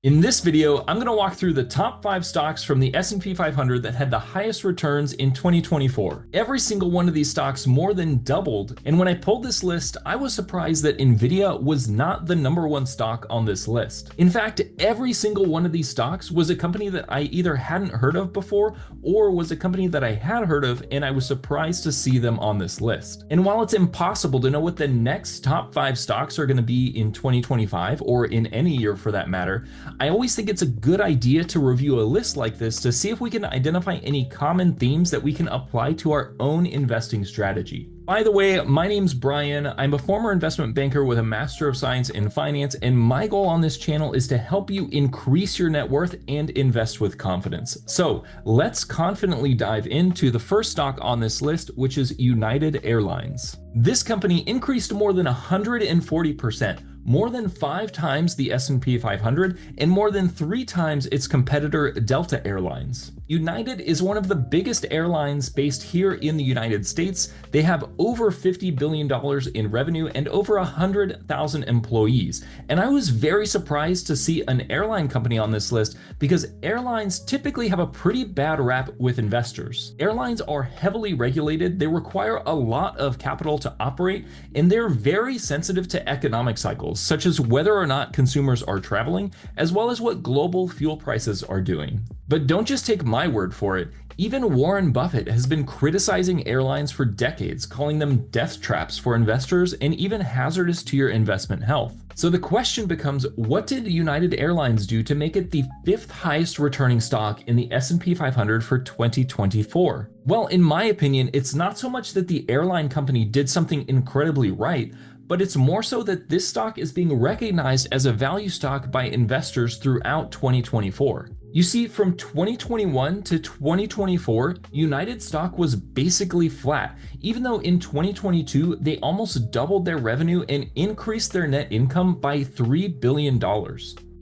In this video, I'm going to walk through the top 5 stocks from the S&P 500 that had the highest returns in 2024. Every single one of these stocks more than doubled, and when I pulled this list, I was surprised that Nvidia was not the #1 stock on this list. In fact, every single one of these stocks was a company that I either hadn't heard of before or was a company that I had heard of, and I was surprised to see them on this list. And while it's impossible to know what the next top 5 stocks are going to be in 2025 or in any year for that matter, I always think it's a good idea to review a list like this to see if we can identify any common themes that we can apply to our own investing strategy. By the way, my name's Brian. I'm a former investment banker with a Master of Science in Finance, and my goal on this channel is to help you increase your net worth and invest with confidence. So let's confidently dive into the first stock on this list, which is United Airlines. This company increased more than 140%. More than 5 times the S&P 500 and more than 3 times its competitor Delta Airlines. United is one of the biggest airlines based here in the United States. They have over $50 billion in revenue and over 100,000 employees. And I was very surprised to see an airline company on this list because airlines typically have a pretty bad rap with investors. Airlines are heavily regulated, they require a lot of capital to operate, and they're very sensitive to economic cycles, such as whether or not consumers are traveling, as well as what global fuel prices are doing. But don't just take my word for it. Even Warren Buffett has been criticizing airlines for decades, calling them death traps for investors and even hazardous to your investment health. So the question becomes, what did United Airlines do to make it the 5th highest returning stock in the S&P 500 for 2024? Well, in my opinion, it's not so much that the airline company did something incredibly right, but it's more so that this stock is being recognized as a value stock by investors throughout 2024. You see, from 2021 to 2024, United stock was basically flat, even though in 2022, they almost doubled their revenue and increased their net income by $3 billion.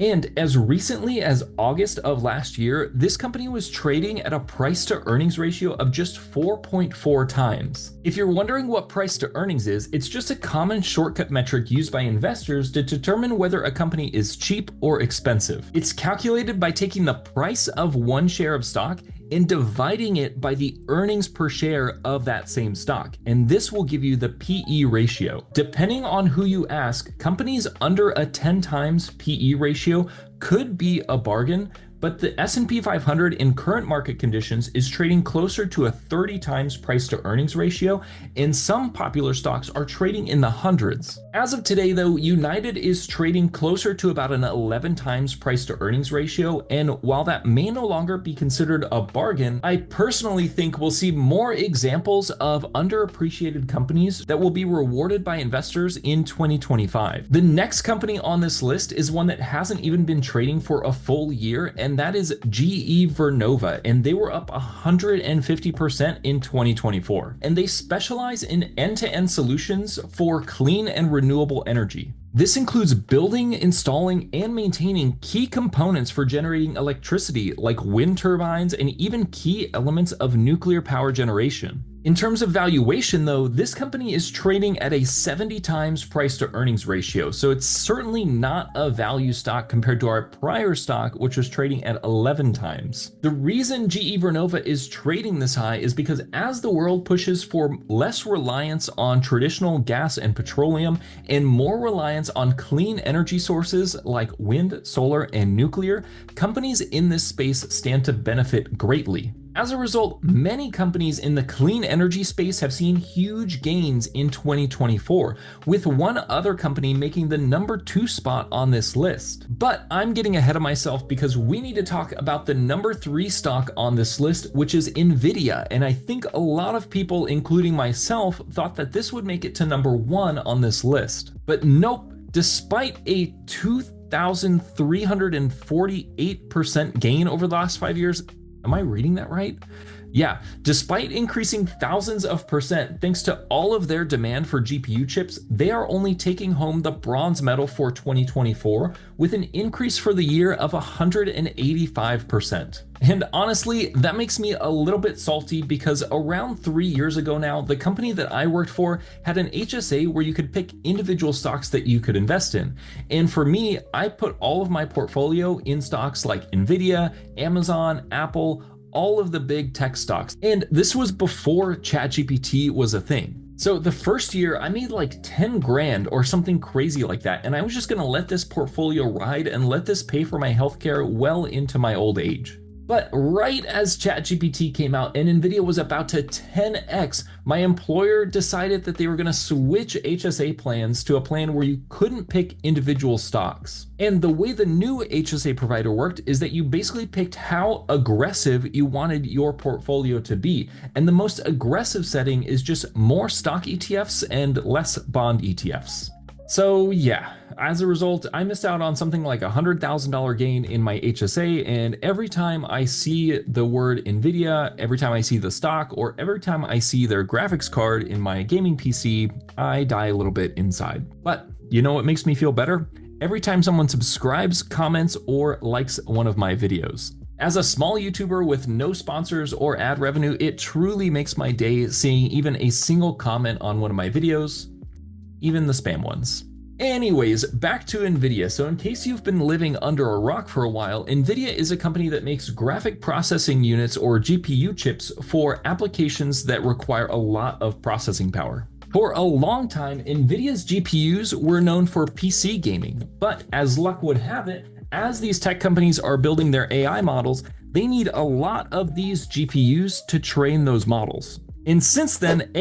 And as recently as August of last year, this company was trading at a price to earnings ratio of just 4.4 times. If you're wondering what price to earnings is, it's just a common shortcut metric used by investors to determine whether a company is cheap or expensive. It's calculated by taking the price of one share of stock and dividing it by the earnings per share of that same stock. And this will give you the PE ratio. Depending on who you ask, companies under a 10 times PE ratio could be a bargain, but the S&P 500 in current market conditions is trading closer to a 30 times price to earnings ratio, and some popular stocks are trading in the hundreds. As of today though, United is trading closer to about an 11 times price to earnings ratio, and while that may no longer be considered a bargain, I personally think we'll see more examples of underappreciated companies that will be rewarded by investors in 2025. The next company on this list is one that hasn't even been trading for a full year, and that is GE Vernova, and they were up 150% in 2024. And they specialize in end-to-end solutions for clean and renewable energy. This includes building, installing, and maintaining key components for generating electricity like wind turbines and even key elements of nuclear power generation. In terms of valuation though, this company is trading at a 70 times price to earnings ratio, so it's certainly not a value stock compared to our prior stock, which was trading at 11 times. The reason GE Vernova is trading this high is because as the world pushes for less reliance on traditional gas and petroleum and more reliance on clean energy sources like wind, solar, and nuclear, companies in this space stand to benefit greatly. As a result, many companies in the clean energy space have seen huge gains in 2024, with one other company making the #2 spot on this list. But I'm getting ahead of myself because we need to talk about the #3 stock on this list, which is Nvidia, and I think a lot of people, including myself, thought that this would make it to #1 on this list. But nope, despite a 2,348% gain over the last 5 years, am I reading that right? Yeah, despite increasing thousands of percent thanks to all of their demand for GPU chips, they are only taking home the bronze medal for 2024 with an increase for the year of 185%. And honestly, that makes me a little bit salty because around 3 years ago now, the company that I worked for had an HSA where you could pick individual stocks that you could invest in. And for me, I put all of my portfolio in stocks like Nvidia, Amazon, Apple, all of the big tech stocks. And this was before ChatGPT was a thing. So the first year I made like 10 grand or something crazy like that. And I was just gonna let this portfolio ride and let this pay for my healthcare well into my old age. But right as ChatGPT came out and Nvidia was about to 10x, my employer decided that they were gonna switch HSA plans to a plan where you couldn't pick individual stocks. And the way the new HSA provider worked is that you basically picked how aggressive you wanted your portfolio to be. And the most aggressive setting is just more stock ETFs and less bond ETFs. So yeah, as a result, I missed out on something like $100,000 gain in my HSA, and every time I see the word Nvidia, every time I see the stock, or every time I see their graphics card in my gaming PC, I die a little bit inside. But you know what makes me feel better? Every time someone subscribes, comments, or likes one of my videos. As a small YouTuber with no sponsors or ad revenue, it truly makes my day seeing even a single comment on one of my videos, even the spam ones. Anyways, back to Nvidia. So in case you've been living under a rock for a while, Nvidia is a company that makes graphic processing units or GPU chips for applications that require a lot of processing power. For a long time, Nvidia's GPUs were known for PC gaming, but as luck would have it, as these tech companies are building their AI models, they need a lot of these GPUs to train those models. And since then,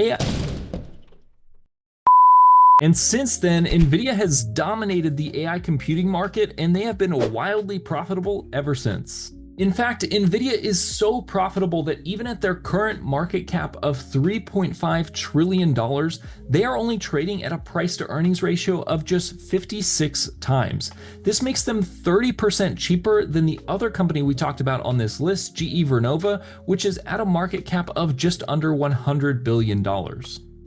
Nvidia has dominated the AI computing market, and they have been wildly profitable ever since. In fact, Nvidia is so profitable that even at their current market cap of $3.5 trillion, they are only trading at a price to earnings ratio of just 56 times. This makes them 30% cheaper than the other company we talked about on this list, GE Vernova, which is at a market cap of just under $100 billion.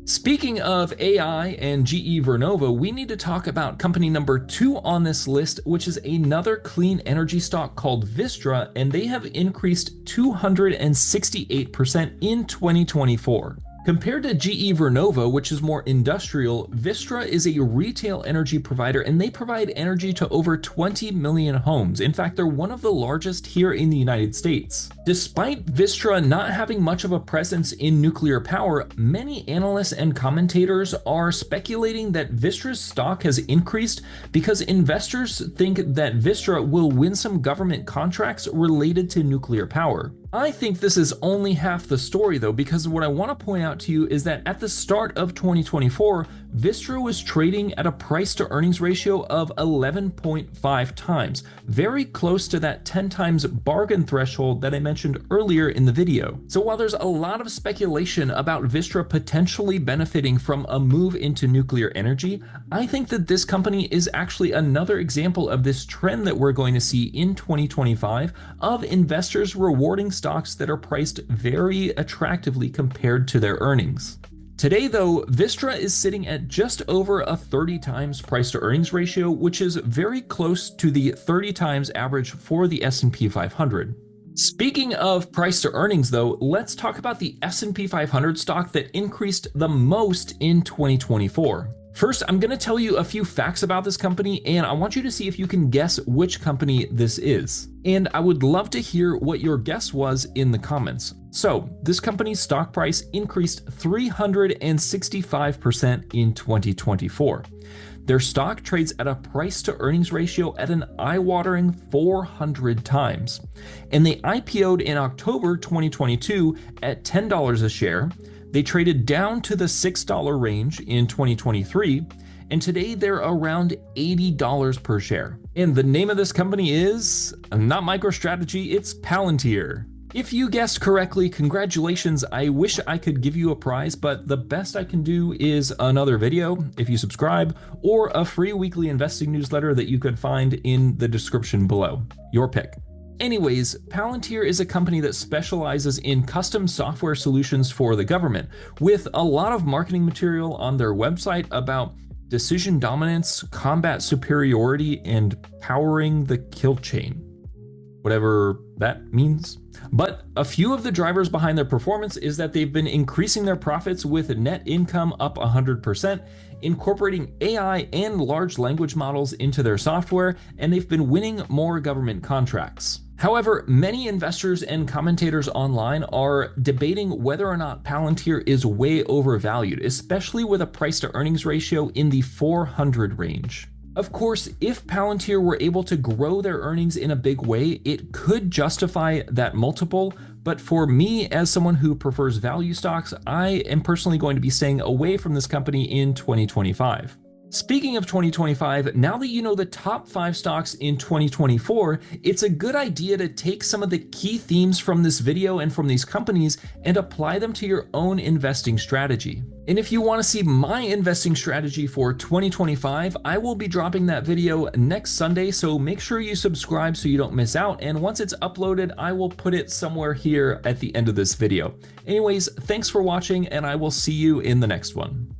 Speaking of AI and GE Vernova, we need to talk about company number 2 on this list, which is another clean energy stock called Vistra, and they have increased 268% in 2024. Compared to GE Vernova, which is more industrial, Vistra is a retail energy provider, and they provide energy to over 20 million homes. In fact, they're one of the largest here in the United States. Despite Vistra not having much of a presence in nuclear power, many analysts and commentators are speculating that Vistra's stock has increased because investors think that Vistra will win some government contracts related to nuclear power. I think this is only half the story though, because what I want to point out to you is that at the start of 2024, Vistra was trading at a price to earnings ratio of 11.5 times, very close to that 10 times bargain threshold that I mentioned earlier in the video. So while there's a lot of speculation about Vistra potentially benefiting from a move into nuclear energy, I think that this company is actually another example of this trend that we're going to see in 2025 of investors rewarding stocks that are priced very attractively compared to their earnings. Today though, Vistra is sitting at just over a 30 times price to earnings ratio, which is very close to the 30 times average for the S&P 500. Speaking of price to earnings though, let's talk about the S&P 500 stock that increased the most in 2024. First, I'm going to tell you a few facts about this company, and I want you to see if you can guess which company this is. And I would love to hear what your guess was in the comments. So, this company's stock price increased 365% in 2024. Their stock trades at a price to earnings ratio at an eye-watering 400 times. And they IPO'd in October 2022 at $10 a share. They traded down to the $6 range in 2023, and today they're around $80 per share. And the name of this company is not MicroStrategy, it's Palantir. If you guessed correctly, congratulations. I wish I could give you a prize, but the best I can do is another video if you subscribe, or a free weekly investing newsletter that you could find in the description below. Your pick. Anyways, Palantir is a company that specializes in custom software solutions for the government, with a lot of marketing material on their website about decision dominance, combat superiority, and powering the kill chain. Whatever that means. But a few of the drivers behind their performance is that they've been increasing their profits with net income up 100%, incorporating AI and large language models into their software, and they've been winning more government contracts. However, many investors and commentators online are debating whether or not Palantir is way overvalued, especially with a price to earnings ratio in the 400 range. Of course, if Palantir were able to grow their earnings in a big way, it could justify that multiple, but for me, as someone who prefers value stocks, I am personally going to be staying away from this company in 2025. Speaking of 2025, now that you know the top 5 stocks in 2024, it's a good idea to take some of the key themes from this video and from these companies and apply them to your own investing strategy. And if you want to see my investing strategy for 2025, I will be dropping that video next Sunday, so make sure you subscribe so you don't miss out. And once it's uploaded, I will put it somewhere here at the end of this video. Anyways, thanks for watching, and I will see you in the next one.